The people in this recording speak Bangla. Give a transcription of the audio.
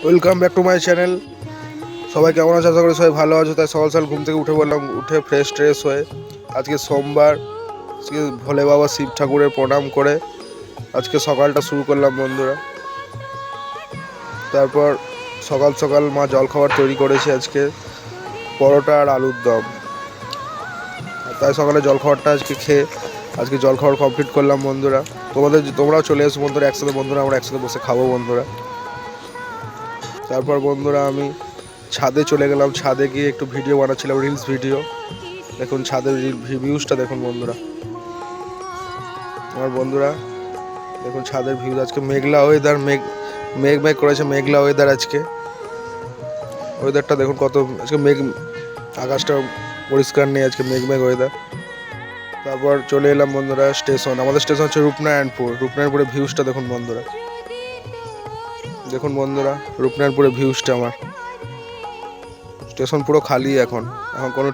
Welcome back to my channel. সবাই কেমন আছে? আশা করি সবাই ভালো আছে। তাই সকাল সকাল ঘুম থেকে উঠে বললাম, উঠে ফ্রেশ ট্রেশ হয়ে আজকে সোমবার, আজকে ভোলে বাবা শিব ঠাকুরের প্রণাম করে আজকে সকালটা শুরু করলাম বন্ধুরা। তারপর সকাল সকাল মা জলখাবার তৈরি করেছে আজকে পরোটা আর আলুর দম। তাই সকালে জলখাবারটা আজকে খেয়ে আজকে জলখাবার কমপ্লিট করলাম বন্ধুরা। তোমরাও চলে এসো বন্ধুরা, একসাথে বন্ধুরা আমরা একসাথে বসে খাবো বন্ধুরা। তারপর বন্ধুরা আমি ছাদে চলে গেলাম, ছাদে গিয়ে একটু ভিডিও বানাচ্ছিলাম, রিলস ভিডিও। দেখুন ছাদের ভিউজটা দেখুন বন্ধুরা। আমার বন্ধুরা দেখুন ছাদের ভিউজ। আজকে মেঘলা ওয়েদার, মেঘ মেঘ করেছে, মেঘলা ওয়েদার আজকে। ওয়েদারটা দেখুন কত আজকে মেঘ, আকাশটা পরিষ্কার নেই, আজকে মেঘ ওয়েদার। তারপর চলে এলাম বন্ধুরা স্টেশন। আমাদের স্টেশন হচ্ছে রূপনারায়ণপুর। রূপনারায়ণপুরের ভিউজটা দেখুন বন্ধুরা। দেখুন বন্ধুরা রূপনারায়ণপুরের ভিউজটা। আমার স্টেশন পুরো খালি এখন কোনো